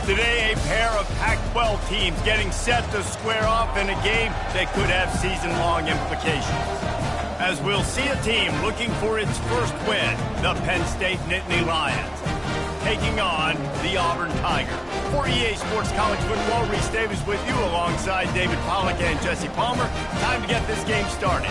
Today, a pair of Pac-12 teams getting set to square off in a game that could have season-long implications. As we'll see a team looking for its first win, the Penn State Nittany Lions, taking on the Auburn Tigers. For EA Sports College Football, Reese Davis with you alongside David Pollack and Jesse Palmer. Time to get this game started.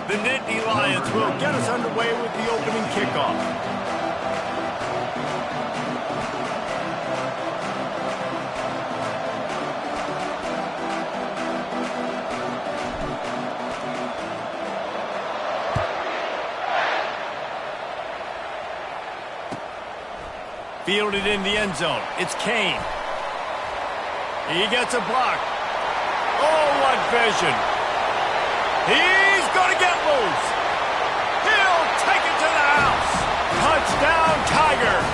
The Nittany Lions will get us underway with the opening kickoff. Fielded in the end zone. It's Kane. He gets a block. Oh, what vision. He's going to get loose. He'll take it to the house. Touchdown, Tigers.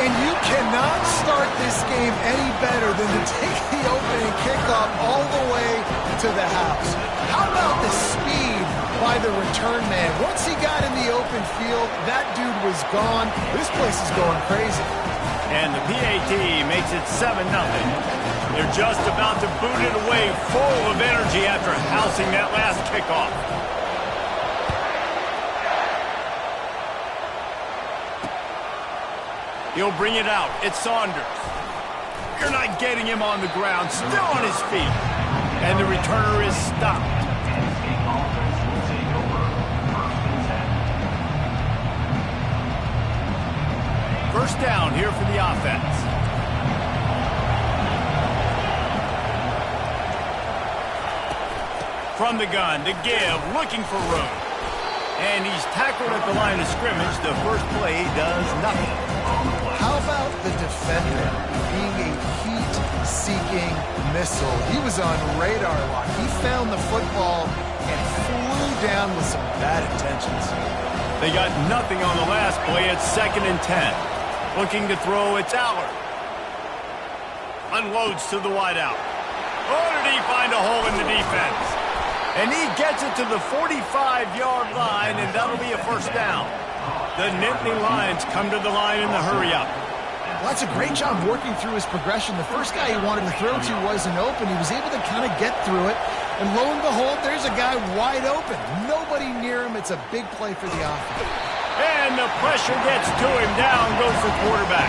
And you cannot start this game any better than to take the opening kickoff all the way to the house. How about the speed by the return man? Once he got in the open field, that dude was gone. This place is going crazy. And the PAT makes it 7-0. They're just about to boot it away full of energy after housing that last kickoff. He'll bring it out. It's Saunders. You're not getting him on the ground. Still on his feet. And the returner is stopped. First down here for the offense. From the gun, to give, looking for room. And he's tackled at the line of scrimmage. The first play does nothing. How about the defender being a heat-seeking missile? He was on radar lock. He found the football and flew down with some bad intentions. They got nothing on the last play. It's 2nd and 10. Looking to throw, it's Allard. Unloads to the wideout. Oh, did he find a hole in the defense? And he gets it to the 45-yard line, and that'll be a first down. The Nittany Lions come to the line in the hurry-up. Well, that's a great job working through his progression. The first guy he wanted to throw to wasn't open. He was able to kind of get through it. And lo and behold, there's a guy wide open. Nobody near him. It's a big play for the offense. And the pressure gets to him. Down goes the quarterback.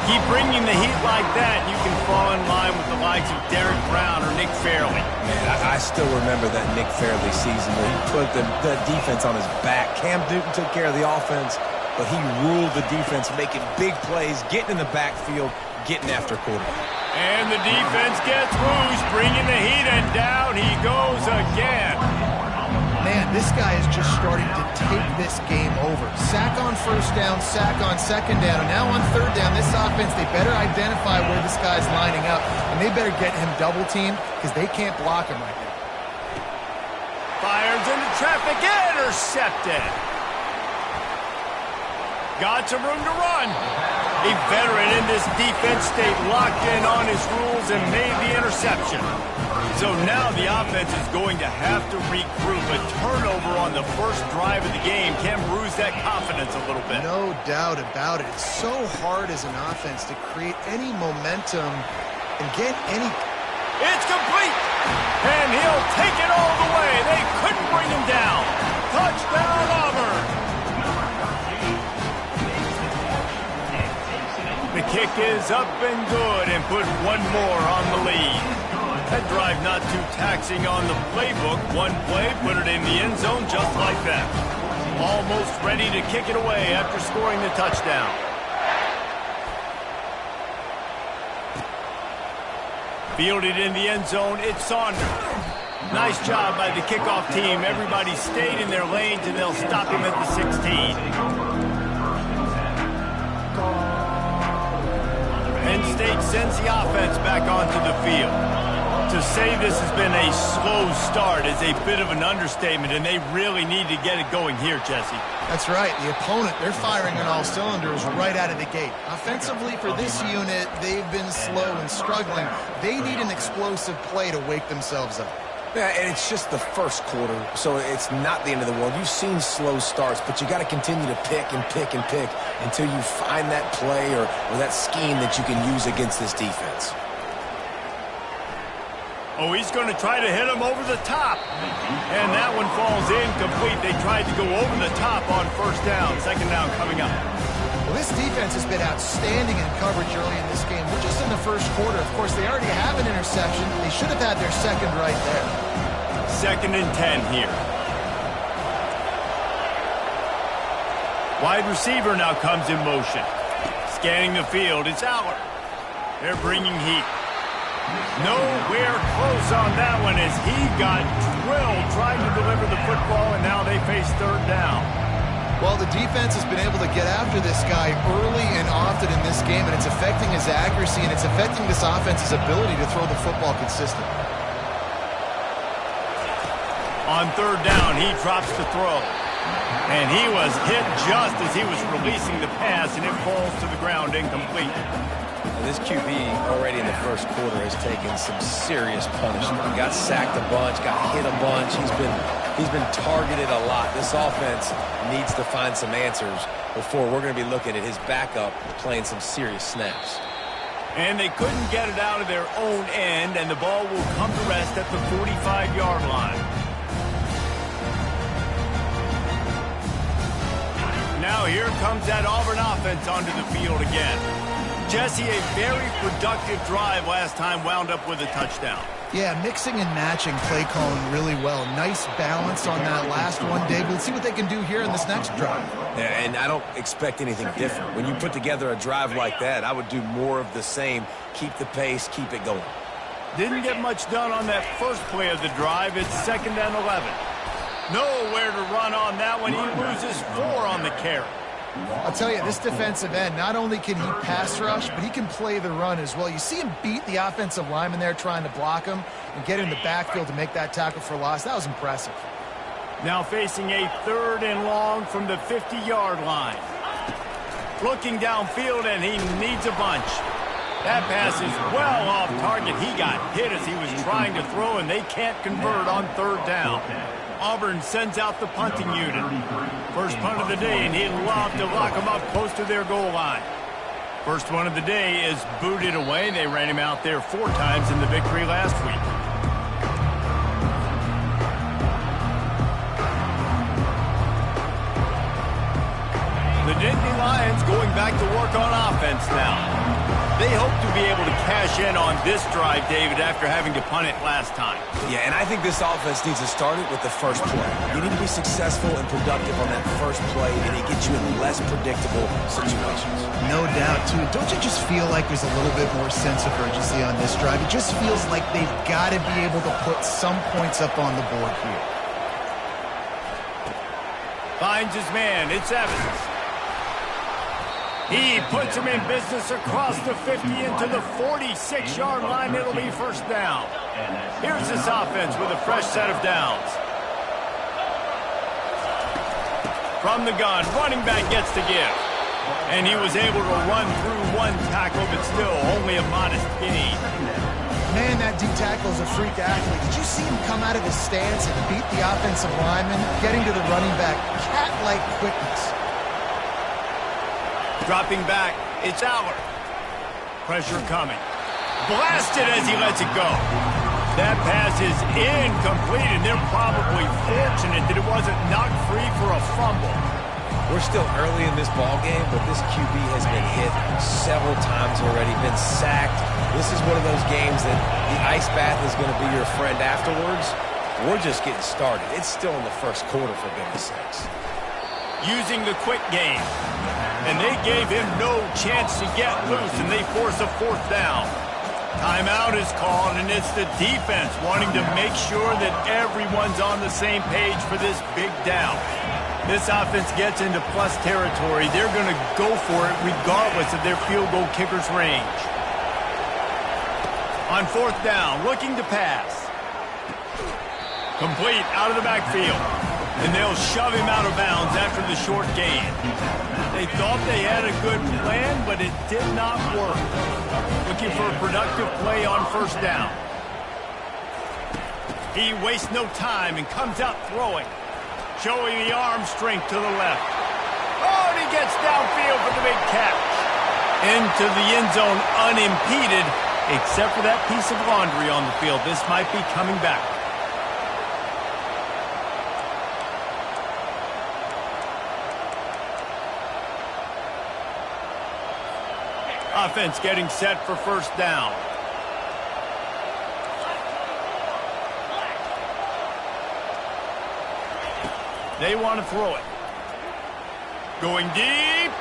Keep bringing the heat like that, you can fall in line with the likes of Derek Brown or Nick Fairley. Man, I still remember that Nick Fairley season where he put the defense on his back. Cam Newton took care of the offense, but he ruled the defense, making big plays, getting in the backfield, getting after quarterback. And the defense gets loose, bringing the heat, and down he goes again. Man, this guy is just starting to take this game over. Sack on first down, sack on second down, and now on third down, this offense, they better identify where this guy's lining up, and they better get him double-teamed because they can't block him right now. Fires into traffic, intercepted. Got some room to run. A veteran in this defense stayed locked in on his rules and made the interception. So now the offense is going to have to regroup. A turnover on the first drive of the game can bruise that confidence a little bit. No doubt about it. It's so hard as an offense to create any momentum and get any... It's complete! And he'll take it all the way. They couldn't bring him down. Touchdown, Auburn! The kick is up and good and put one more on the lead. That drive not too taxing on the playbook. One play, put it in the end zone just like that. Almost ready to kick it away after scoring the touchdown. Fielded in the end zone, it's Saunders. Nice job by the kickoff team. Everybody stayed in their lanes, and they'll stop him at the 16. Penn State sends the offense back onto the field. To say this has been a slow start is a bit of an understatement, and they really need to get it going here, Jesse. That's right. The opponent, they're firing on all cylinders right out of the gate. Offensively, for this unit, they've been slow and struggling. They need an explosive play to wake themselves up. Yeah, and it's just the first quarter, so it's not the end of the world. You've seen slow starts, but you got to continue to pick and pick and pick until you find that play or that scheme that you can use against this defense. Oh, he's going to try to hit him over the top. And that one falls incomplete. They tried to go over the top on first down. Second down coming up. Well, this defense has been outstanding in coverage early in this game. We're just in the first quarter. Of course, they already have an interception. They should have had their second right there. 2nd and 10 here. Wide receiver now comes in motion. Scanning the field. It's Aller. They're bringing heat. Nowhere close on that one as he got drilled trying to deliver the football, and now they face third down. Well, the defense has been able to get after this guy early and often in this game, and it's affecting his accuracy, and it's affecting this offense's ability to throw the football consistently. On third down, he drops the throw. And he was hit just as he was releasing the pass, and it falls to the ground incomplete. This QB already in the first quarter has taken some serious punishment. He got sacked a bunch, got hit a bunch. He's been targeted a lot. This offense needs to find some answers before we're going to be looking at his backup playing some serious snaps. And they couldn't get it out of their own end, and the ball will come to rest at the 45-yard line. Now here comes that Auburn offense onto the field again. Jesse, a very productive drive last time wound up with a touchdown. Yeah, mixing and matching play calling really well. Nice balance on that last one, Dave. We'll see what they can do here in this next drive. Yeah, and I don't expect anything different. When you put together a drive like that, I would do more of the same. Keep the pace, keep it going. Didn't get much done on that first play of the drive. It's 2nd and 11. Nowhere to run on that one. He loses 4 on the carry. I'll tell you, this defensive end, not only can he pass rush, but he can play the run as well. You see him beat the offensive lineman there trying to block him and get in the backfield to make that tackle for loss. That was impressive. Now facing a 3rd and long from the 50-yard line. Looking downfield, and he needs a bunch. That pass is well off target. He got hit as he was trying to throw, and they can't convert on third down. Auburn sends out the punting unit. First punt of the day, and he'd love to lock them up close to their goal line. First one of the day is booted away. They ran him out there 4 times in the victory last week. The Nittany Lions going back to work on offense now. They hope to be able to cash in on this drive, David, after having to punt it last time. Yeah, and I think this offense needs to start it with the first play. You need to be successful and productive on that first play, and it gets you in less predictable situations. No doubt, too. Don't you just feel like there's a little bit more sense of urgency on this drive? It just feels like they've got to be able to put some points up on the board here. Finds his man. It's Evans. He puts him in business across the 50 into the 46-yard line. It'll be first down. Here's this offense with a fresh set of downs. From the gun, running back gets to give. And he was able to run through 1 tackle, but still only a modest gain. Man, that D tackle is a freak athlete. Did you see him come out of his stance and beat the offensive lineman, getting to the running back? Cat-like quickness. Dropping back, it's Aller. Pressure coming. Blasted as he lets it go. That pass is incomplete, and they're probably fortunate that it wasn't knocked free for a fumble. We're still early in this ball game, but this QB has been hit several times already, been sacked. This is one of those games that the ice bath is going to be your friend afterwards. We're just getting started. It's still in the first quarter, for goodness sakes. Using the quick game. And they gave him no chance to get loose, and they force a 4th down. Timeout is called, and it's the defense wanting to make sure that everyone's on the same page for this big down. This offense gets into plus territory. They're going to go for it regardless of their field goal kicker's range. On fourth down, looking to pass. Complete out of the backfield. And they'll shove him out of bounds after the short gain. They thought they had a good plan, but it did not work. Looking for a productive play on first down. He wastes no time and comes out throwing. Showing the arm strength to the left. Oh, and he gets downfield for the big catch. Into the end zone unimpeded, except for that piece of laundry on the field. This might be coming back. Offense getting set for first down. They want to throw it. Going deep.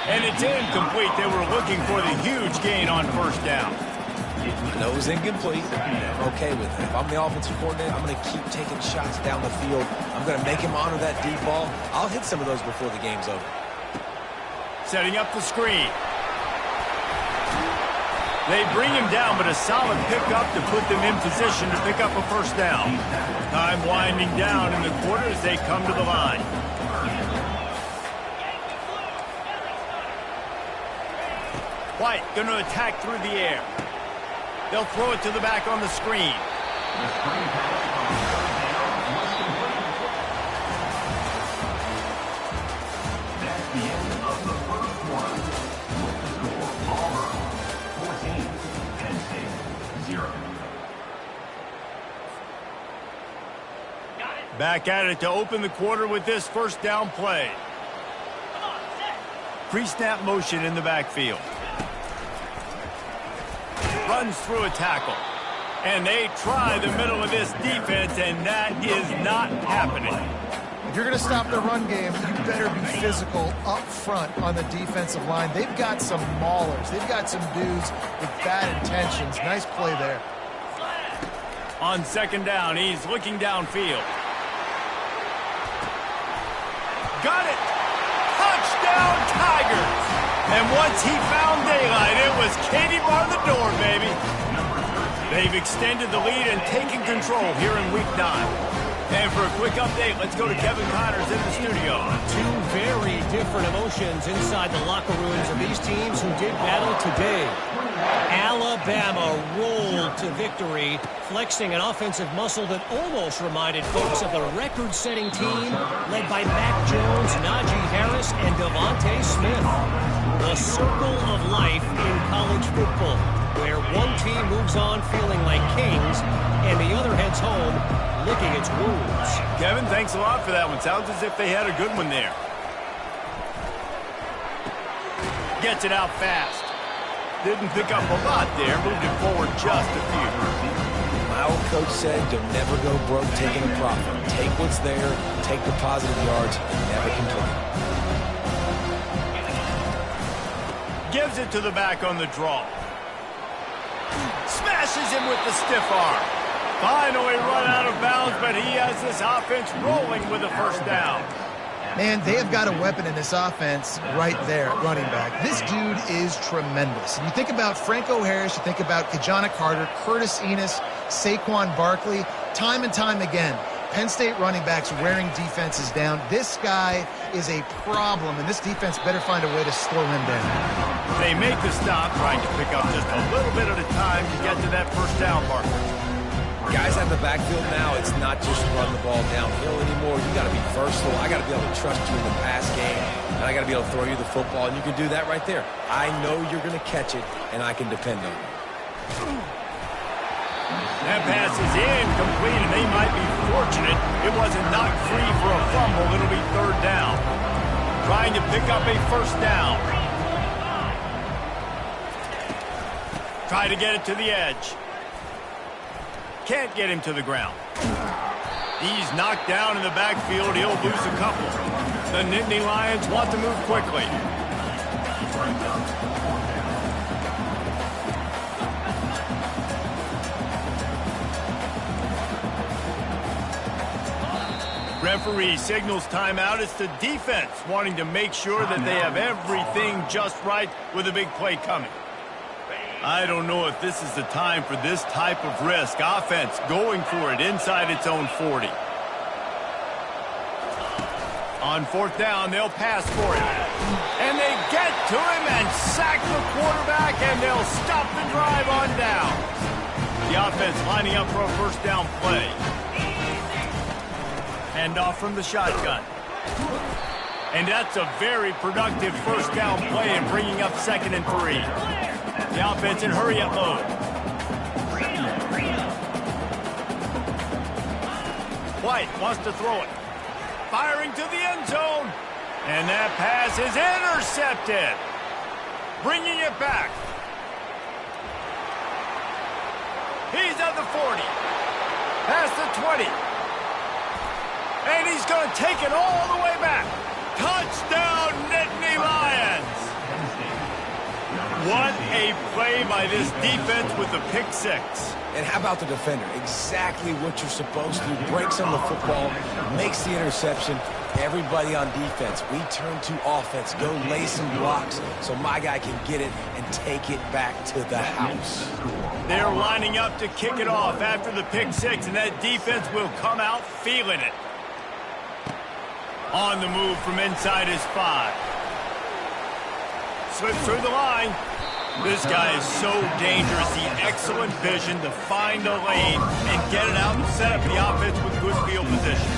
And it's incomplete. They were looking for the huge gain on first down. I know it was incomplete. I'm okay with it. If I'm the offensive coordinator, I'm going to keep taking shots down the field. I'm going to make him honor that deep ball. I'll hit some of those before the game's over. Setting up the screen. They bring him down, but a solid pickup to put them in position to pick up a first down. Time winding down in the quarter as they come to the line. White going to attack through the air. They'll throw it to the back on the screen. Back at it to open the quarter with this first down play. Pre-snap motion in the backfield. Runs through a tackle. And they try the middle of this defense, and that is not happening. If you're going to stop the run game, you better be physical up front on the defensive line. They've got some maulers. They've got some dudes with bad intentions. Nice play there. On second down, he's looking downfield. Got it! Touchdown, Tigers! And once he found daylight, it was Katie bar the door, baby. They've extended the lead and taken control here in Week 9. And for a quick update, let's go to Kevin Connors in the studio. Two very different emotions inside the locker rooms of these teams who did battle today. Alabama rolled to victory, flexing an offensive muscle that almost reminded folks of the record-setting team led by Mac Jones, Najee Harris, and Devontae Smith. The circle of life in college football, where one team moves on feeling like kings and the other heads home licking its wounds. Kevin, thanks a lot for that one. Sounds as if they had a good one there. Gets it out fast. Didn't pick up a lot there. Moved it forward just a few. My old coach said, you'll never go broke taking a profit. Take what's there, take the positive yards, and never complain. Gives it to the back on the draw. Smashes him with the stiff arm. Finally run out of bounds, but he has this offense rolling with a first down. Man, they have got a weapon in this offense right there at running back. This dude is tremendous. And you think about Franco Harris, you think about Kajana Carter, Curtis Enis, Saquon Barkley, time and time again. Penn State running backs wearing defenses down. This guy is a problem, and this defense better find a way to slow him down. They make the stop, trying to pick up just a little bit at a time to get to that first down marker. Guys out in the backfield now, it's not just run the ball downhill anymore. You got to be versatile. I got to be able to trust you in the pass game, and I got to be able to throw you the football, and you can do that right there. I know you're going to catch it, and I can depend on it. That pass is incomplete, and they might be fortunate it wasn't knocked free for a fumble. It'll be third down. Trying to pick up a first down. Try to get it to the edge. Can't get him to the ground. He's knocked down in the backfield. He'll lose a couple. The Nittany Lions want to move quickly. Referee signals timeout. It's the defense wanting to make sure that they have everything just right with a big play coming. I don't know if this is the time for this type of risk. Offense going for it inside its own 40. On fourth down, they'll pass for it. And they get to him and sack the quarterback, and they'll stop the drive on down. The offense lining up for a first down play. Hand off from the shotgun. And that's a very productive first down play and bringing up 2nd and 3. The offense in hurry-up mode. White wants to throw it. Firing to the end zone. And that pass is intercepted. Bringing it back. He's at the 40. Past the 20. And he's going to take it all the way back. Touchdown, Nittany Lions. What a play by this defense with the pick 6. And how about the defender? Exactly what you're supposed to do. Breaks on the football, makes the interception. Everybody on defense, we turn to offense. Go lay some blocks so my guy can get it and take it back to the house. They're lining up to kick it off after the pick 6, and that defense will come out feeling it. On the move from inside his 5. Slips through the line. This guy is so dangerous. The excellent vision to find a lane and get it out and set up the offense with good field position.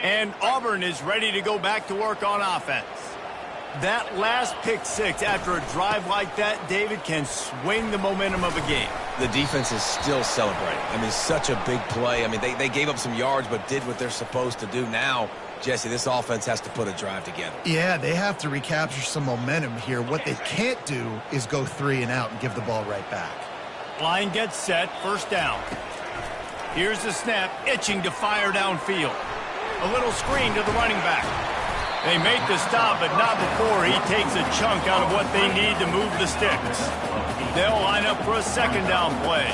And Auburn is ready to go back to work on offense. That last pick 6 after a drive like that, David, can swing the momentum of a game. The defense is still celebrating. I mean, such a big play. I mean, they gave up some yards but did what they're supposed to do. Now, Jesse, this offense has to put a drive together. Yeah, they have to recapture some momentum here. What they can't do is go 3 and out and give the ball right back. Line gets set, first down. Here's the snap, itching to fire downfield. A little screen to the running back. They make the stop, but not before he takes a chunk out of what they need to move the sticks. They'll line up for a 2nd down play.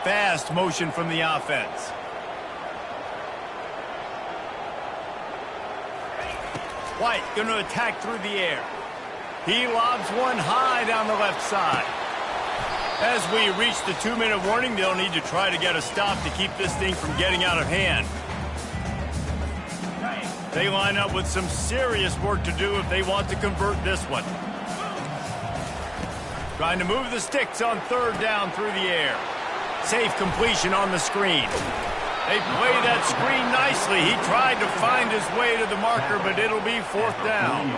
Fast motion from the offense. White going to attack through the air. He lobs one high down the left side. As we reach the 2-minute warning, they'll need to try to get a stop to keep this thing from getting out of hand. They line up with some serious work to do if they want to convert this one. Trying to move the sticks on 3rd down through the air. Safe completion on the screen. They play that screen nicely. He tried to find his way to the marker, but it'll be 4th down.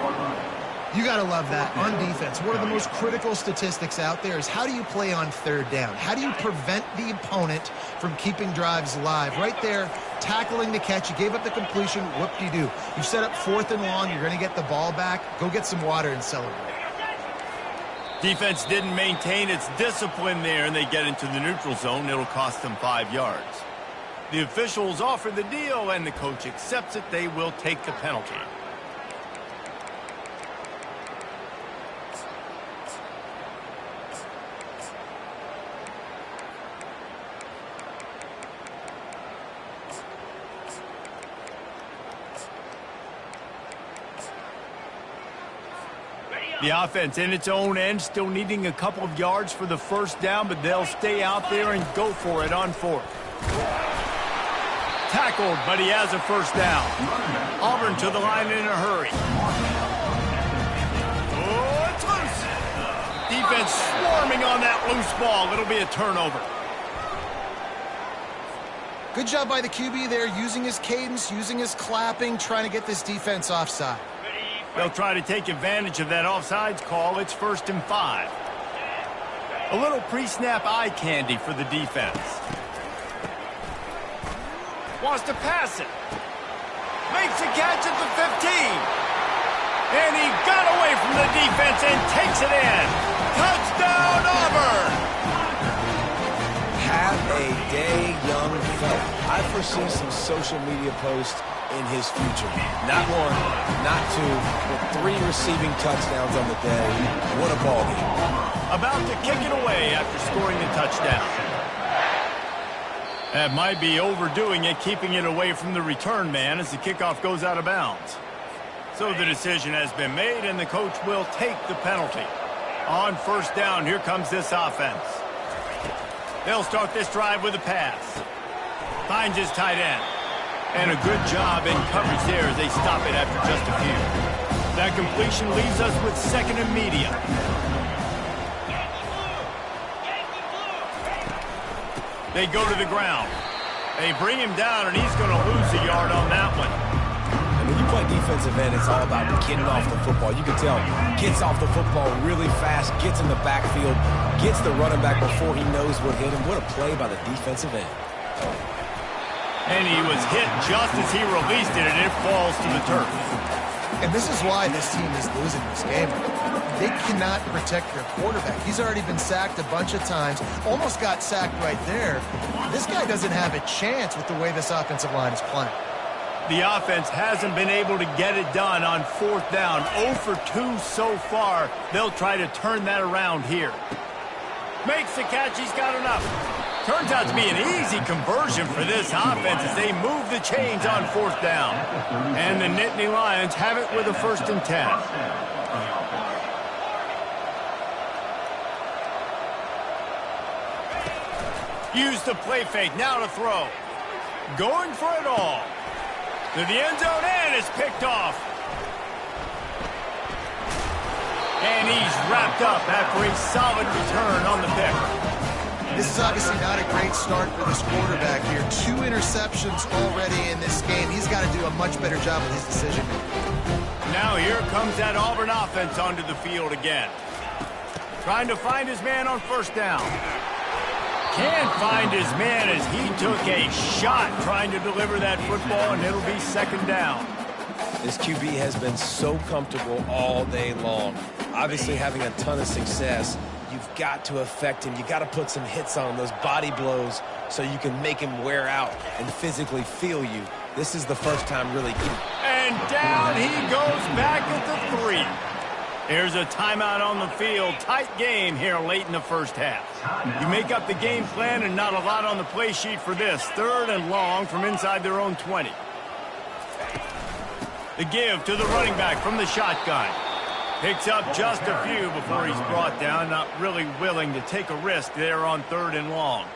You got to love that on defense. One of the most critical statistics out there is how do you play on 3rd down? How do you prevent the opponent from keeping drives alive? Right there, tackling the catch. You gave up the completion. What do? You set up 4th and long. You're going to get the ball back. Go get some water and celebrate. Defense didn't maintain its discipline there, and they get into the neutral zone. It'll cost them 5 yards. The officials offer the deal, and the coach accepts it. They will take the penalty. The offense in its own end, still needing a couple of yards for the first down, but they'll stay out there and go for it on 4th. Tackled, but he has a first down. Auburn to the line in a hurry. Oh, it's loose. Defense swarming on that loose ball. It'll be a turnover. Good job by the QB there, using his cadence, using his clapping, trying to get this defense offside. They'll try to take advantage of that offsides call. It's 1st and 5. A little pre-snap eye candy for the defense. Wants to pass it. Makes a catch at the 15. And he got away from the defense and takes it in. Touchdown, Auburn! Have a day, young fella. I foresee some social media posts in his future. Not one, not two, but 3 receiving touchdowns on the day. What a ball game. About to kick it away after scoring the touchdown. That might be overdoing it, keeping it away from the return man as the kickoff goes out of bounds. So the decision has been made, and the coach will take the penalty. On first down, here comes this offense. They'll start this drive with a pass. Finds his tight end. And a good job in coverage there as they stop it after just a few. That completion leaves us with second and medium. They go to the ground. They bring him down, and he's going to lose a yard on that one. And when you play defensive end, it's all about getting off the football. You can tell, gets off the football really fast, gets in the backfield, gets the running back before he knows what hit him. What a play by the defensive end. And he was hit just as he released it, and it falls to the turf. And this is why this team is losing this game. They cannot protect their quarterback. He's already been sacked a bunch of times, almost got sacked right there. This guy doesn't have a chance with the way this offensive line is playing. The offense hasn't been able to get it done on fourth down. 0 for 2 so far. They'll try to turn that around here. Makes the catch. He's got enough. Turns out to be an easy conversion for this offense as they move the chains on fourth down. And the Nittany Lions have it with a 1st and 10. Use the play fake. Now to throw. Going for it all. To the end zone, and it's picked off. And he's wrapped up after a solid return on the pick. This is obviously not a great start for this quarterback here. 2 interceptions already in this game. He's got to do a much better job with his decision-making. Now here comes that Auburn offense onto the field again. Trying to find his man on first down. Can't find his man as he took a shot trying to deliver that football, and it'll be 2nd down. This QB has been so comfortable all day long. Obviously having a ton of success. You've got to affect him. You've got to put some hits on him, those body blows, so you can make him wear out and physically feel you. This is the first time really. And down he goes back at the 3. Here's a timeout on the field. Tight game here late in the first half. You make up the game plan and not a lot on the play sheet for this. 3rd and long from inside their own 20. The give to the running back from the shotgun. Picks up just a few before he's brought down. Not really willing to take a risk there on 3rd and long.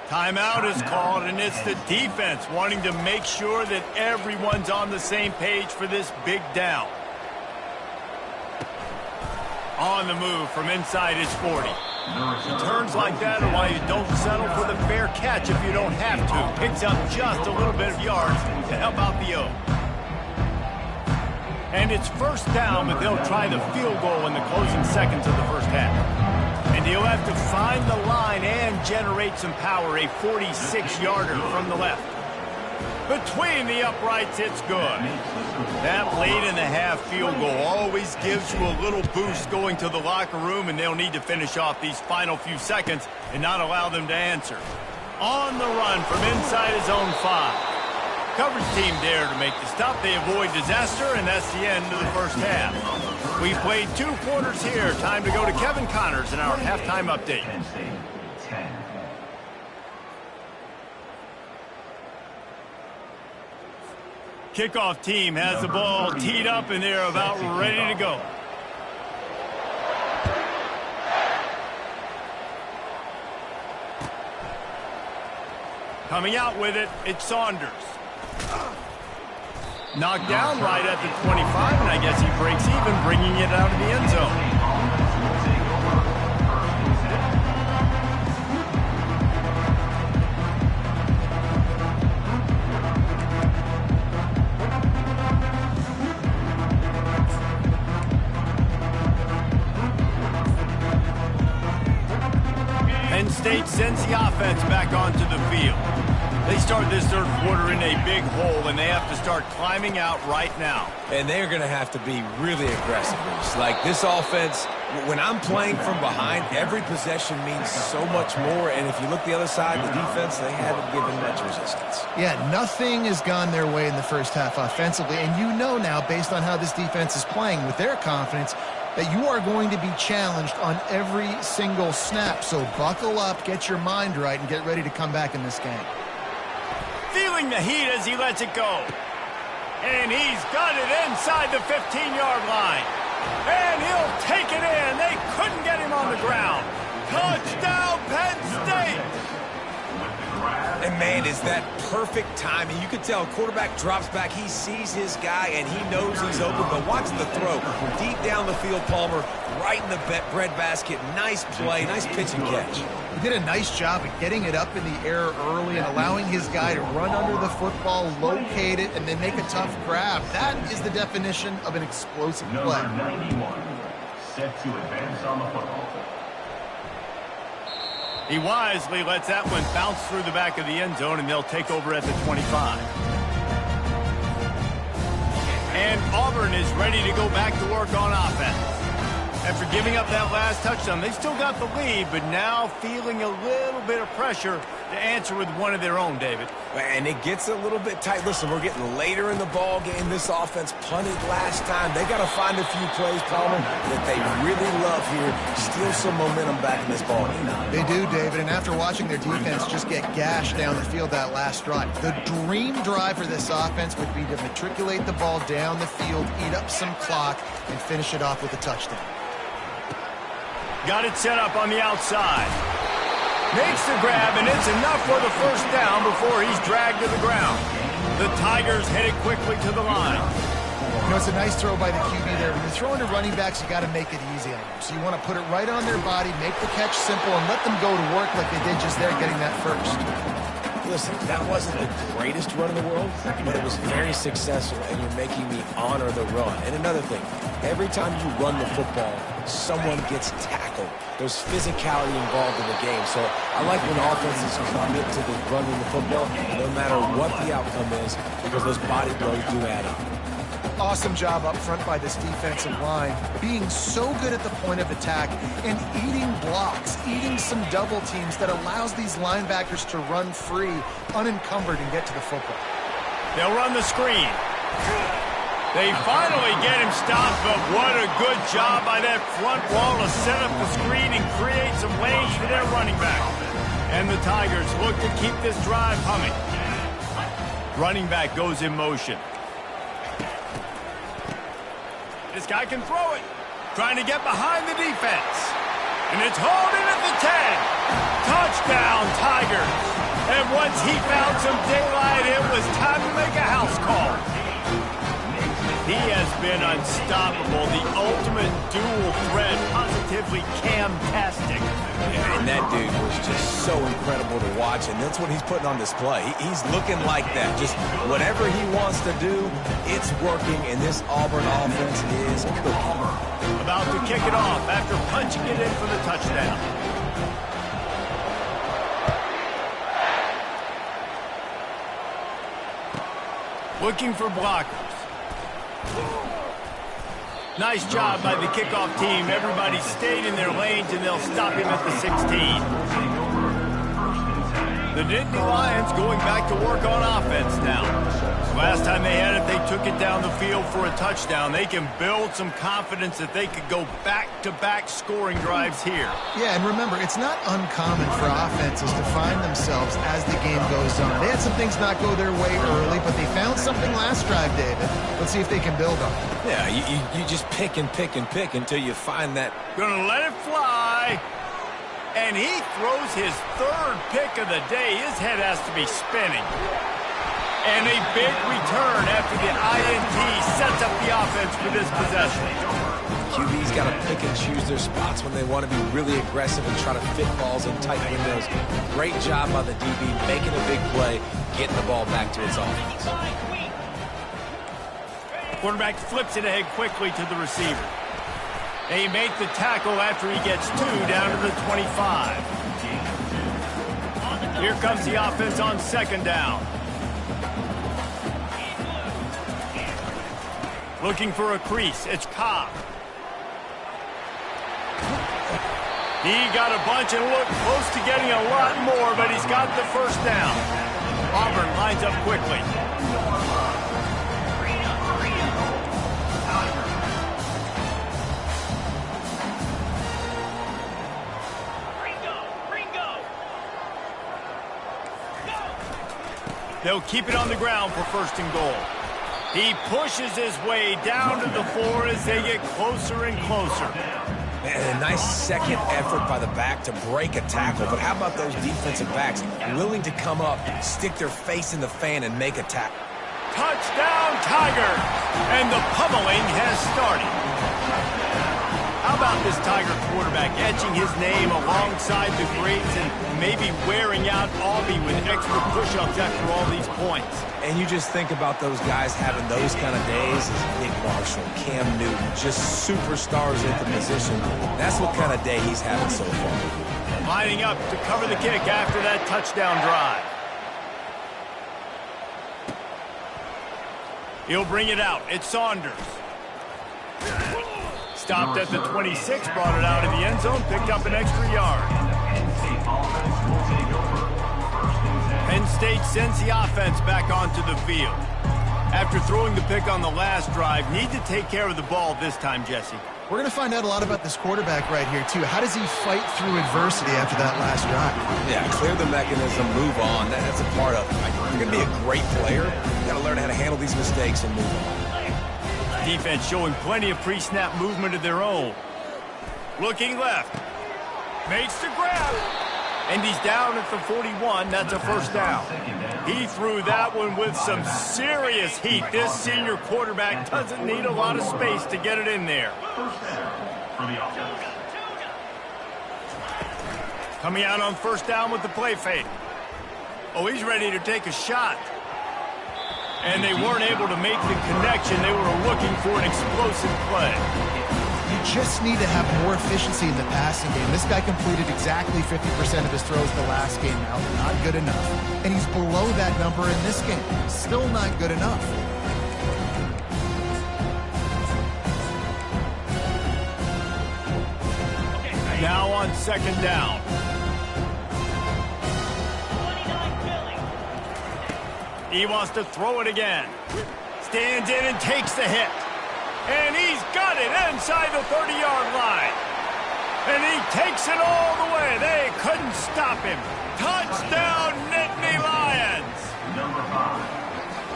Timeout is called, and it's the defense wanting to make sure that everyone's on the same page for this big down. On the move from inside his 40. Returns like that are why you don't settle for the fair catch if you don't have to. Picks up just a little bit of yards to help out the O. And it's 1st down, but they'll try the field goal in the closing seconds of the first half. And he'll have to find the line and generate some power. A 46-yarder from the left. Between the uprights, it's good. That late-in-the-half field goal always gives you a little boost going to the locker room, and they'll need to finish off these final few seconds and not allow them to answer. On the run from inside his own 5. Coverage team there to make the stop. They avoid disaster, and that's the end of the first half. We played 2 quarters here. Time to go to Kevin Connors in our halftime update. Kickoff team has the ball teed up, and they're about ready to go. Coming out with it, it's Saunders. Knocked down right at the 25, and I guess he breaks even, bringing it out of the end zone. Penn State sends the offense back onto the field. They start this 3rd quarter in a big hole, and they have to start climbing out right now. And they're going to have to be really aggressive. Like, this offense When I'm playing from behind, every possession means so much more. And if you look the other side, the defense, they haven't given much resistance. Yeah, nothing has gone their way in the first half offensively. And you know now, based on how this defense is playing with their confidence, that you are going to be challenged on every single snap. So buckle up, get your mind right, and get ready to come back in this game. Feeling the heat as he lets it go. And he's got it inside the 15-yard line. And he'll take it in. They couldn't get him on the ground. Touchdown, Penn State! And, man, is that perfect timing. You can tell quarterback drops back. He sees his guy, and he knows he's open. But watch the throw. Deep down the field, Palmer, right in the breadbasket. Nice play, nice pitch and catch. He did a nice job of getting it up in the air early and allowing his guy to run under the football, locate it, and then make a tough grab. That is the definition of an explosive play. Number 91, set to advance on the football. He wisely lets that one bounce through the back of the end zone, and they'll take over at the 25. And Auburn is ready to go back to work on offense. After giving up that last touchdown, they still got the lead, but now feeling a little bit of pressure to answer with one of their own, David. And it gets a little bit tight. Listen, we're getting later in the ball game. This offense punted last time. They got to find a few plays, Palmer, that they really love here. Steal some momentum back in this ball game. They do, David, and after watching their defense just get gashed down the field that last drive, the dream drive for this offense would be to matriculate the ball down the field, eat up some clock, and finish it off with a touchdown. Got it set up on the outside. Makes the grab, and it's enough for the first down before he's dragged to the ground. The Tigers headed quickly to the line. You know, it's a nice throw by the QB there. When you're throwing to running backs, you got to make it easy on them. So you want to put it right on their body, make the catch simple, and let them go to work like they did just there getting that first. Listen, that wasn't the greatest run in the world, but it was very successful, and you're making me honor the run. And another thing, every time you run the football, someone gets tackled. There's physicality involved in the game. So I like when offenses commit to the running the football, no matter what the outcome is, because those body blows do add up. Awesome job up front by this defensive line, being so good at the point of attack and eating blocks, eating some double teams that allows these linebackers to run free, unencumbered, and get to the football. They'll run the screen. They finally get him stopped, but what a good job by that front wall to set up the screen and create some lanes for their running back. And the Tigers look to keep this drive humming. Running back goes in motion. This guy can throw it. Trying to get behind the defense. And it's hauled in at the 10. Touchdown, Tigers. And once he found some daylight, it was time to make a house call. He has been unstoppable. The ultimate dual threat, positively Cam-tastic. And that dude was just so incredible to watch, and that's what he's putting on display. He's looking like that. Just whatever he wants to do, it's working, and this Auburn offense is cooking. About to kick it off after punching it in for the touchdown. Looking for blockers. Nice job by the kickoff team. Everybody stayed in their lanes, and they'll stop him at the 16. The Nittany Lions going back to work on offense now. Last time they had it, they took it down the field for a touchdown. They can build some confidence that they could go back-to-back scoring drives here. Yeah, and remember, it's not uncommon for offenses to find themselves as the game goes on. They had some things not go their way early, but they found something last drive, David. Let's see if they can build on it. Yeah, you just pick and pick and pick until you find that. Gonna let it fly. And he throws his third pick of the day. His head has to be spinning. And a big return after the INT sets up the offense for this possession. QB's got to pick and choose their spots when they want to be really aggressive and try to fit balls in tight windows. Great job by the DB making a big play, getting the ball back to its offense. Quarterback flips it ahead quickly to the receiver. They make the tackle after he gets 2 down to the 25. Here comes the offense on second down. Looking for a crease. It's Cobb. He got a bunch and looked close to getting a lot more, but he's got the first down. Auburn lines up quickly. They'll keep it on the ground for first and goal. He pushes his way down to the floor as they get closer and closer. And a nice second effort by the back to break a tackle. But how about those defensive backs willing to come up, stick their face in the fan, and make a tackle? Touchdown, Tigers! And the pummeling has started. How about this Tiger quarterback etching his name alongside the greats and maybe wearing out Aubie with extra push-ups after all these points? And you just think about those guys having those kind of days as Nick Marshall, Cam Newton, just superstars at the position. That's what kind of day he's having so far. Lining up to cover the kick after that touchdown drive. He'll bring it out. It's Saunders. Stopped at the 26, brought it out of the end zone, picked up an extra yard. Penn State sends the offense back onto the field. After throwing the pick on the last drive, need to take care of the ball this time, Jesse. We're going to find out a lot about this quarterback right here, too. How does he fight through adversity after that last drive? Yeah, clear the mechanism, move on. That's a part of it. Like, if you're going to be a great player, you got to learn how to handle these mistakes and move on. Defense showing plenty of pre-snap movement of their own. Looking left. Makes the grab. And he's down at the 41. That's a first down. He threw that one with some serious heat. This senior quarterback doesn't need a lot of space to get it in there. Coming out on first down with the play fake. Oh, he's ready to take a shot. And they weren't able to make the connection. They were looking for an explosive play. You just need to have more efficiency in the passing game. This guy completed exactly 50% of his throws the last game out. Not good enough. And he's below that number in this game. Still not good enough. Now on second down. He wants to throw it again. Stands in and takes the hit. And he's got it inside the 30-yard line. And he takes it all the way. They couldn't stop him. Touchdown, Nittany Lions.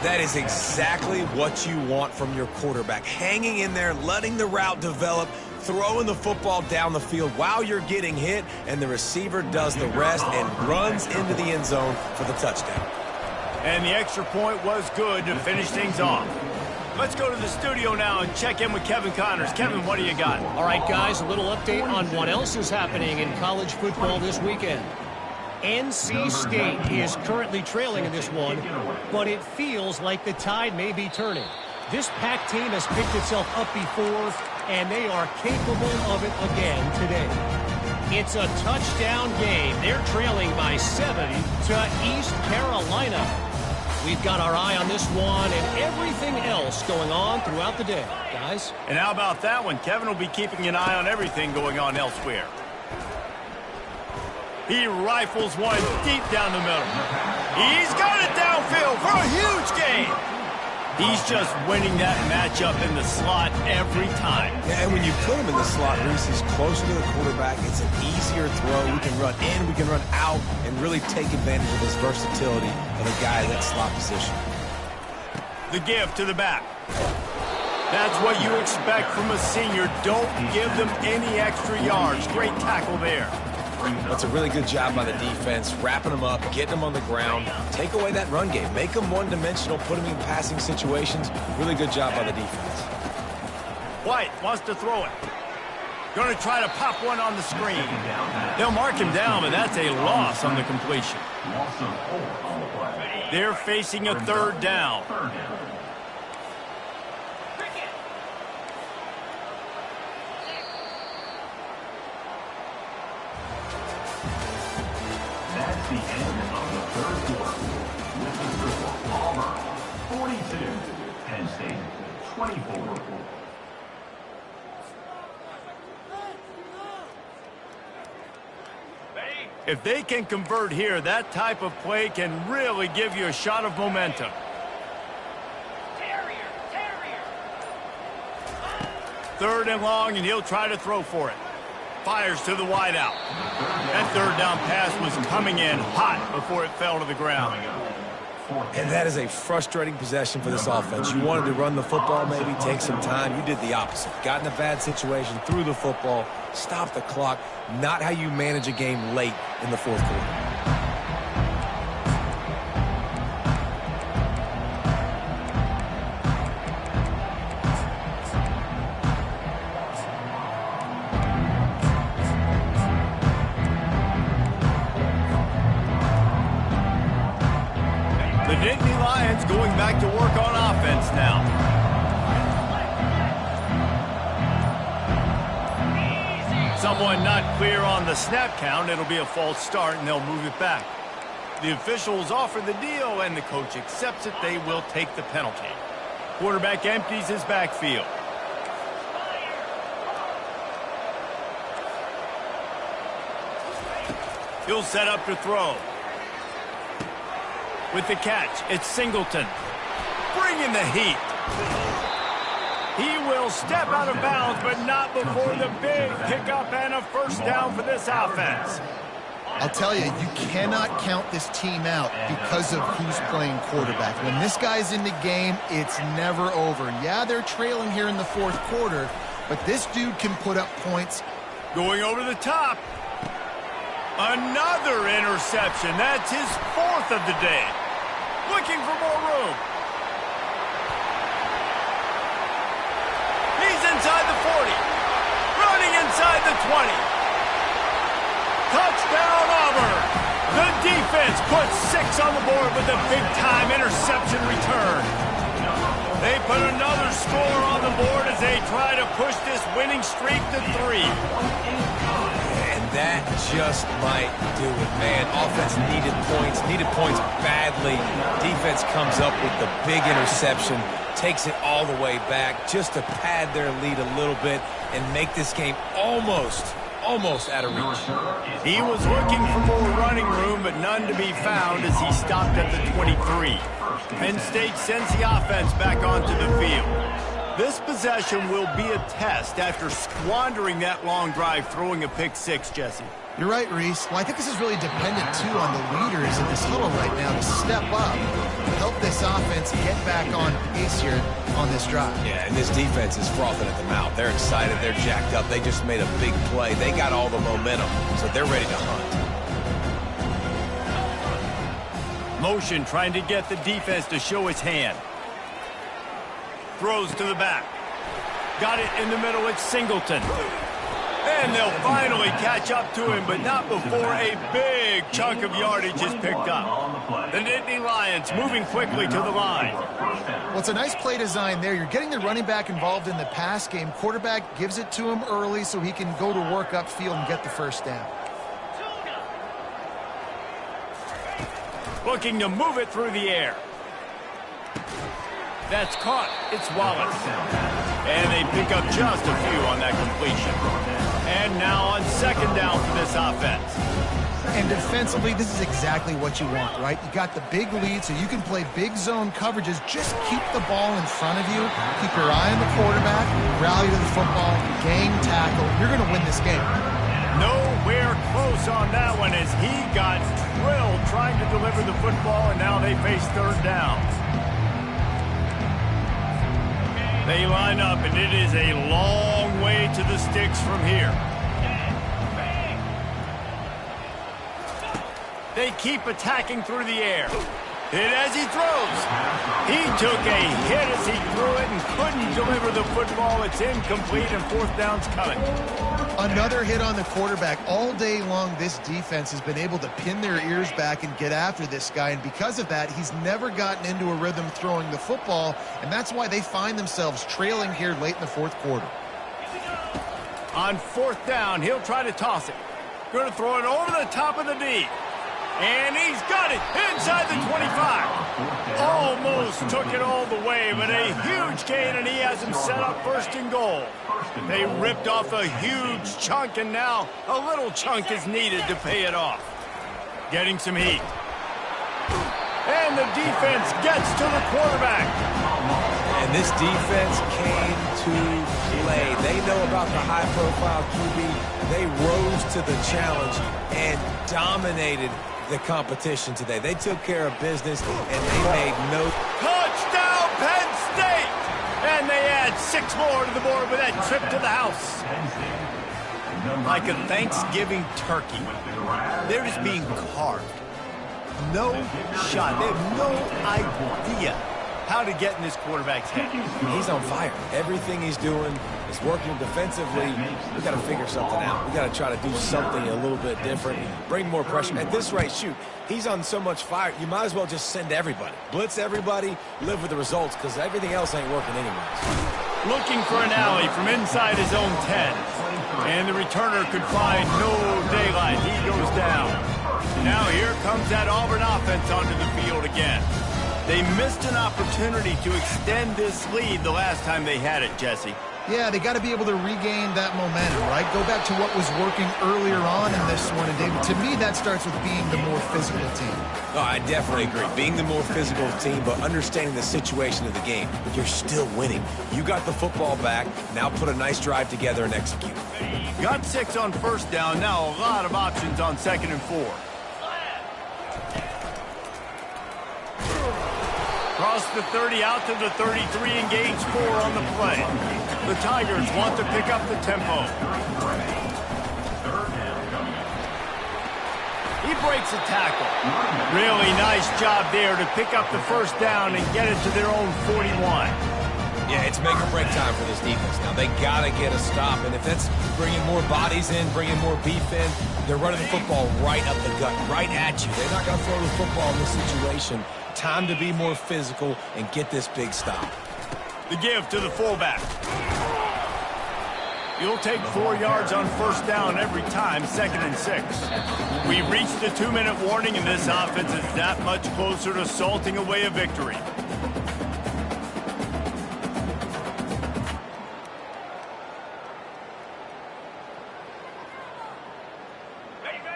That is exactly what you want from your quarterback. Hanging in there, letting the route develop, throwing the football down the field while you're getting hit, and the receiver does the rest and runs into the end zone for the touchdown. And the extra point was good to finish things off. Let's go to the studio now and check in with Kevin Connors. Kevin, what do you got? All right, guys, a little update on what else is happening in college football this weekend. NC State is currently trailing in this one, but it feels like the tide may be turning. This Pac team has picked itself up before, and they are capable of it again today. It's a touchdown game. They're trailing by 7 to East Carolina. We've got our eye on this one and everything else going on throughout the day, guys. And how about that one? Kevin will be keeping an eye on everything going on elsewhere. He rifles one deep down the middle. He's got it downfield for a huge gain. He's just winning that matchup in the slot every time. Yeah, and when you put him in the slot, Reese, he's closer to the quarterback. It's an easier throw. We can run in, we can run out, and really take advantage of his versatility of a guy in that slot position. The give to the back. That's what you expect from a senior. Don't give them any extra yards. Great tackle there. That's a really good job by the defense, wrapping them up, getting them on the ground. Take away that run game. Make them one-dimensional, put them in passing situations. Really good job by the defense. White wants to throw it. Going to try to pop one on the screen. They'll mark him down, but that's a loss on the completion. They're facing a third down. That's the end of the third quarter. This is the score. Auburn 42, Penn State 24. If they can convert here, that type of play can really give you a shot of momentum. Third and long, and he'll try to throw for it. Fires to the wideout. That third down pass was coming in hot before it fell to the ground. And that is a frustrating possession for this offense. You wanted to run the football, maybe take some time. You did the opposite. Got in a bad situation, threw the football, stopped the clock. Not how you manage a game late in the fourth quarter. The Nittany Lions going back to work on offense now. Someone not clear on the snap count. It'll be a false start, and they'll move it back. The officials offer the deal, and the coach accepts it. They will take the penalty. Quarterback empties his backfield. He'll set up to throw. With the catch, it's Singleton. Bringing the heat. He will step out of bounds, but not before the big pickup and a first down for this offense. I'll tell you, you cannot count this team out because of who's playing quarterback. When this guy's in the game, it's never over. Yeah, they're trailing here in the fourth quarter, but this dude can put up points. Going over the top. Another interception. That's his fourth of the day. Looking for more room. He's inside the 40. Running inside the 20. Touchdown, Auburn. The defense puts 6 on the board with a big-time interception return. They put another score on the board as they try to push this winning streak to 3. That just might do it, man. Offense needed points badly. Defense comes up with the big interception, takes it all the way back just to pad their lead a little bit and make this game almost out of reach. He was looking for more running room, but none to be found as he stopped at the 23. Penn State sends the offense back onto the field. This possession will be a test after squandering that long drive, throwing a pick 6, Jesse. You're right, Reese. Well, I think this is really dependent, too, on the leaders in this huddle right now to step up and help this offense get back on pace here on this drive. Yeah, and this defense is frothing at the mouth. They're excited. They're jacked up. They just made a big play. They got all the momentum, so they're ready to hunt. Motion trying to get the defense to show his hand. Throws to the back. Got it in the middle. It's Singleton. And they'll finally catch up to him, but not before a big chunk of yardage is picked up. The Nittany Lions moving quickly to the line. Well, it's a nice play design there. You're getting the running back involved in the pass game. Quarterback gives it to him early so he can go to work upfield and get the first down. Looking to move it through the air. That's caught. It's Wallace. And they pick up just a few on that completion. And now on second down for this offense. And defensively, this is exactly what you want, right? You got the big lead, so you can play big zone coverages. Just keep the ball in front of you. Keep your eye on the quarterback. Rally to the football. Gang tackle. You're going to win this game. Nowhere close on that one as he got drilled trying to deliver the football, and now they face third down. They line up, and it is a long way to the sticks from here. They keep attacking through the air. Hit as he throws. He took a hit as he threw it and couldn't deliver the football. It's incomplete, and fourth down's coming. Another hit on the quarterback. All day long, this defense has been able to pin their ears back and get after this guy, and because of that, he's never gotten into a rhythm throwing the football, and that's why they find themselves trailing here late in the fourth quarter. On fourth down, he'll try to toss it. Going to throw it over the top of the D. And he's got it inside the 25. Almost took it all the way, but a huge gain, and he has him set up first and goal. They ripped off a huge chunk, and now a little chunk is needed to pay it off. Getting some heat. And the defense gets to the quarterback. And this defense came to play. They know about the high-profile QB. They rose to the challenge and dominated the competition today. They took care of business, and they made no... Touchdown, Penn State! And they add 6 more to the board with that trip to the house. Like a Thanksgiving turkey. They're just being carved. No shot. They have no idea how to get in this quarterback's head. He's on fire. Everything he's doing is working defensively. We got to figure something out. We got to try to do something a little bit different. Bring more pressure. At this rate, shoot, he's on so much fire, you might as well just send everybody. Blitz everybody, live with the results, because everything else ain't working anyways. Looking for an alley from inside his own 10. And the returner could find no daylight. He goes down. Now here comes that Auburn offense onto the field again. They missed an opportunity to extend this lead the last time they had it, Jesse. Yeah, they got to be able to regain that momentum, right? Go back to what was working earlier on in this one. And, David, to me, that starts with being the more physical team. No, I definitely agree. Being the more physical team, but understanding the situation of the game. You're still winning. You got the football back. Now put a nice drive together and execute. Got 6 on first down. Now a lot of options on 2nd and 4. Cross the 30 out to the 33, engage 4 on the play. The Tigers want to pick up the tempo. He breaks a tackle. Really nice job there to pick up the first down and get it to their own 41. Yeah, it's make or break time for this defense. Now, they got to get a stop, and if that's bringing more bodies in, bringing more beef in, they're running the football right up the gut, right at you. They're not going to throw the football in this situation. Time to be more physical and get this big stop. The give to the fullback. You'll take 4 yards on first down every time, 2nd and 6. We've reached the 2-minute warning, and this offense is that much closer to salting away a victory.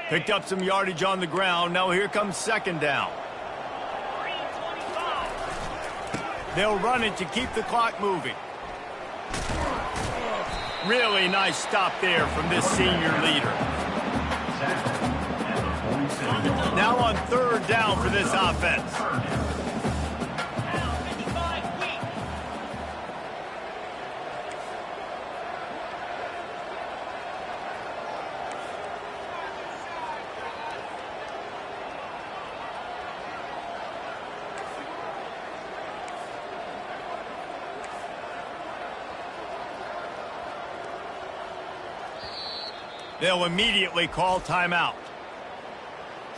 Picked up some yardage on the ground. Now here comes 2nd down. They'll run it to keep the clock moving. Really nice stop there from this senior leader. Now on 3rd down for this offense. They'll immediately call timeout.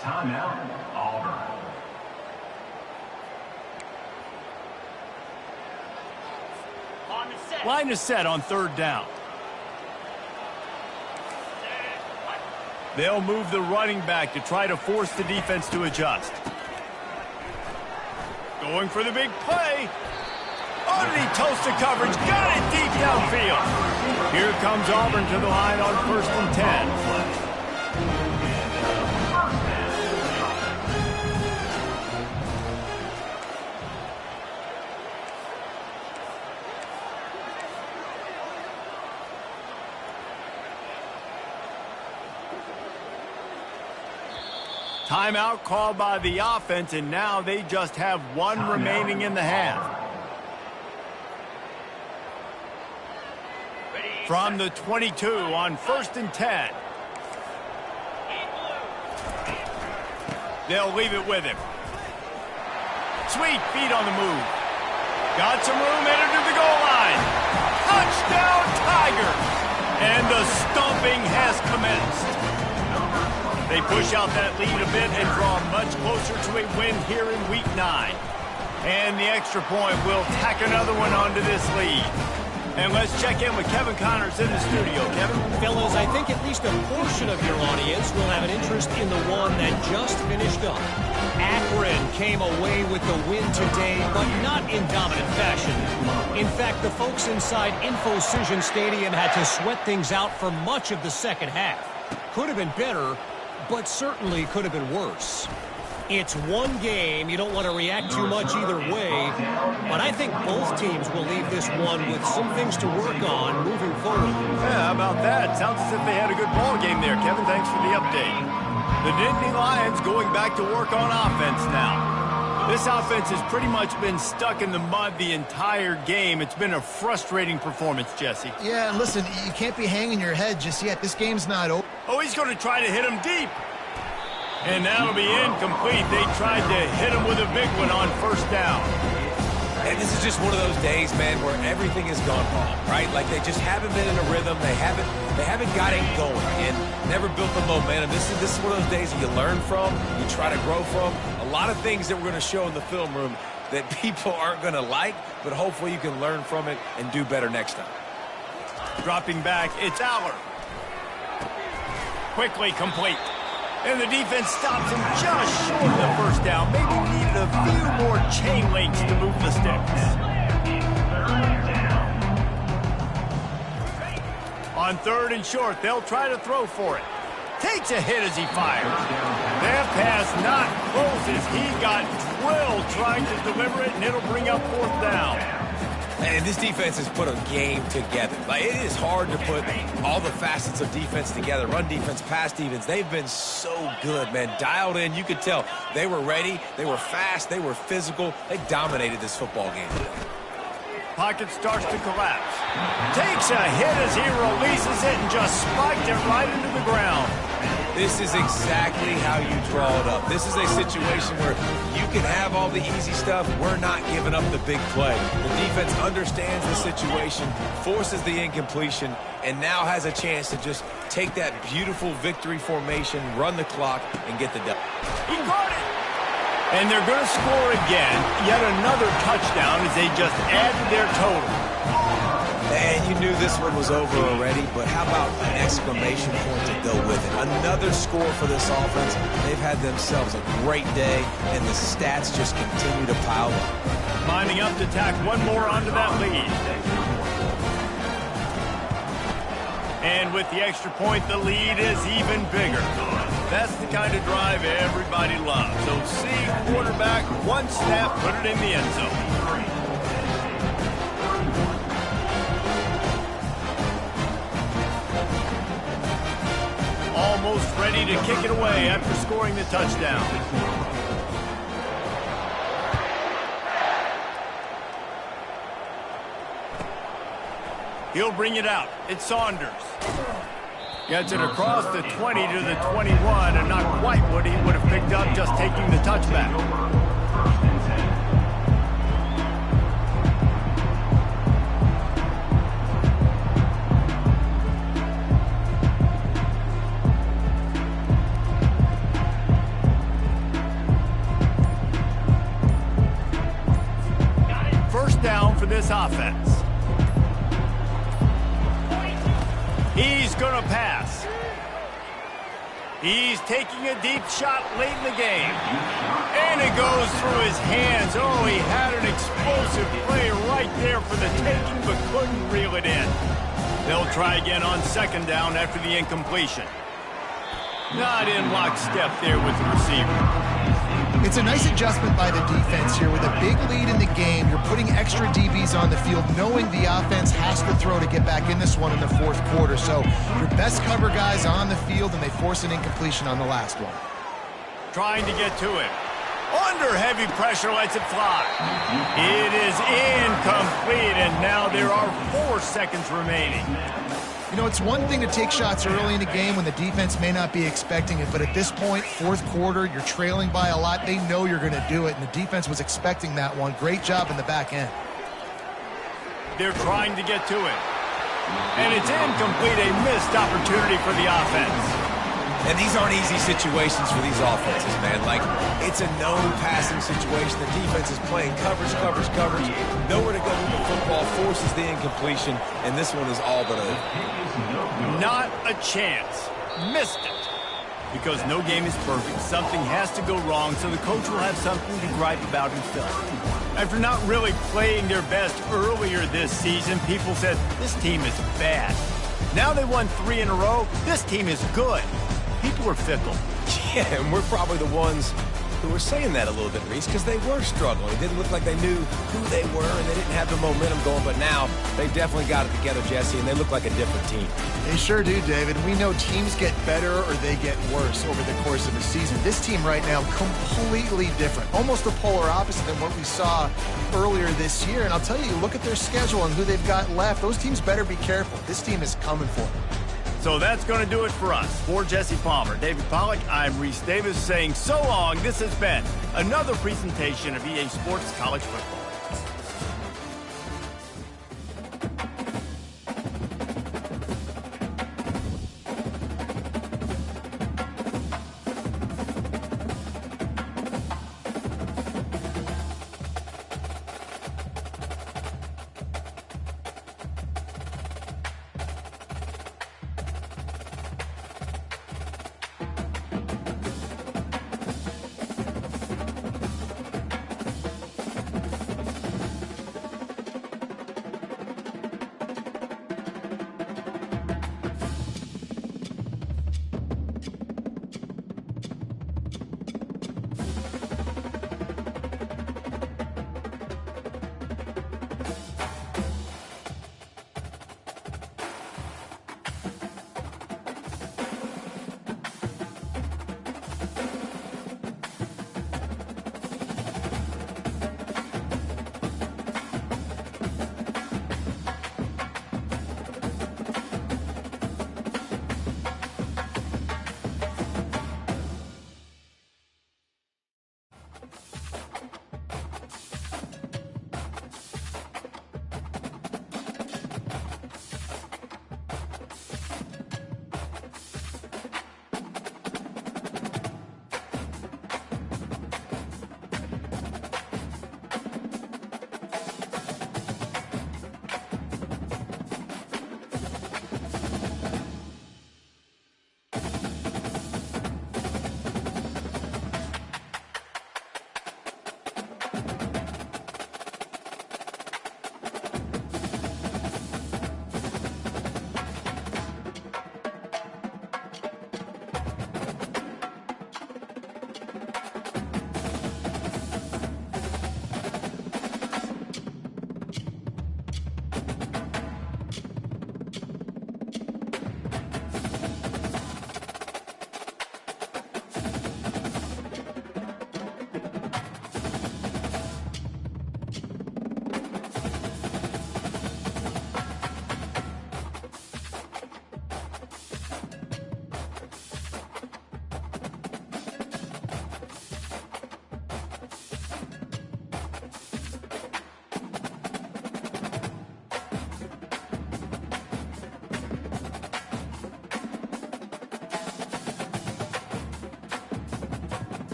Timeout, Auburn. Line is set on 3rd down. They'll move the running back to try to force the defense to adjust. Going for the big play. Underneath toasted coverage, got it deep downfield. Here comes Auburn to the line on 1st and 10. Timeout called by the offense, and now they just have 1 remaining in the half. From the 22 on 1st and 10. They'll leave it with him. Sweet feet on the move. Got some room, entered to the goal line. Touchdown, Tigers! And the stomping has commenced. They push out that lead a bit and draw much closer to a win here in Week 9. And the extra point will tack another one onto this lead. And let's check in with Kevin Connors in the studio. Kevin? Fellas, I think at least a portion of your audience will have an interest in the one that just finished up. Akron came away with the win today, but not in dominant fashion. In fact, the folks inside InfoCision Stadium had to sweat things out for much of the second half. Could have been better, but certainly could have been worse. It's one game. You don't want to react too much either way. But I think both teams will leave this one with some things to work on moving forward. Yeah, how about that? Sounds as if they had a good ball game there, Kevin. Thanks for the update. The Nittany Lions going back to work on offense now. This offense has pretty much been stuck in the mud the entire game. It's been a frustrating performance, Jesse. Yeah, and listen, you can't be hanging your head just yet. This game's not over. Oh, he's going to try to hit him deep. And that'll be incomplete. They tried to hit him with a big one on first down. And this is just one of those days, man, where everything has gone wrong, right? Like they just haven't been in a rhythm. They haven't got it going and never built the momentum. This is one of those days that you learn from, you try to grow from. A lot of things that we're going to show in the film room that people aren't going to like, but hopefully you can learn from it and do better next time. Dropping back, it's Aller. Quickly complete. And the defense stops him just short of the first down. Maybe needed a few more chain links to move the sticks. On third and short, they'll try to throw for it. Takes a hit as he fires. That pass not close as he got drilled trying to deliver it, and it'll bring up fourth down. And this defense has put a game together. Like, it is hard to put all the facets of defense together. Run defense, pass defense. They've been so good, man. Dialed in. You could tell they were ready. They were fast. They were physical. They dominated this football game. Pocket starts to collapse. Takes a hit as he releases it and just spiked it right into the ground. This is exactly how you draw it up. This is a situation where you can have all the easy stuff. We're not giving up the big play. The defense understands the situation, forces the incompletion, and now has a chance to just take that beautiful victory formation, run the clock, and get the dub. He caught it! And they're going to score again. Yet another touchdown as they just add to their total. And you knew this one was over already, but how about an exclamation point to go with it? Another score for this offense. They've had themselves a great day, and the stats just continue to pile up. Lining up to tack one more onto that lead. And with the extra point, the lead is even bigger. That's the kind of drive everybody loves. So see quarterback, one snap, put it in the end zone. Almost ready to kick it away after scoring the touchdown. He'll bring it out. It's Saunders. Gets it across the 20 to the 21, and not quite what he would have picked up just taking the touchback. First down for this offense. He's going to pass. He's taking a deep shot late in the game. And it goes through his hands. Oh, he had an explosive play right there for the taking, but couldn't reel it in. They'll try again on second down after the incompletion. Not in lockstep there with the receiver. It's a nice adjustment by the defense here. With a big lead in the game, you're putting extra DBs on the field, knowing the offense has to throw to get back in this one in the fourth quarter. So your best cover guys on the field, and they force an incompletion on the last one. Trying to get to it. Under heavy pressure, lets it fly. It is incomplete, and now there are 4 seconds remaining. You know, it's one thing to take shots early in the game when the defense may not be expecting it, but at this point, fourth quarter, you're trailing by a lot. They know you're going to do it, and the defense was expecting that one. Great job in the back end. They're trying to get to it. And it's incomplete, a missed opportunity for the offense. And these aren't easy situations for these offenses, man. Like, it's a known passing situation. The defense is playing coverage. Nowhere to go with the football. football forces the incompletion, and this one is all but over. Not a chance. Missed it. Because no game is perfect, something has to go wrong, so the coach will have something to gripe about himself. After not really playing their best earlier this season, people said, this team is bad. Now they won 3 in a row. This team is good. People are fickle. Yeah, and we're probably the ones who were saying that a little bit, Reese, because they were struggling. It didn't look like they knew who they were, and they didn't have the momentum going. But now they've definitely got it together, Jesse, and they look like a different team. They sure do, David. We know teams get better or they get worse over the course of a season. This team right now, completely different. Almost the polar opposite than what we saw earlier this year. And I'll tell you, look at their schedule and who they've got left. Those teams better be careful. This team is coming for them. So that's going to do it for us. For Jesse Palmer, David Pollack, I'm Reese Davis saying so long. This has been another presentation of EA Sports College Football.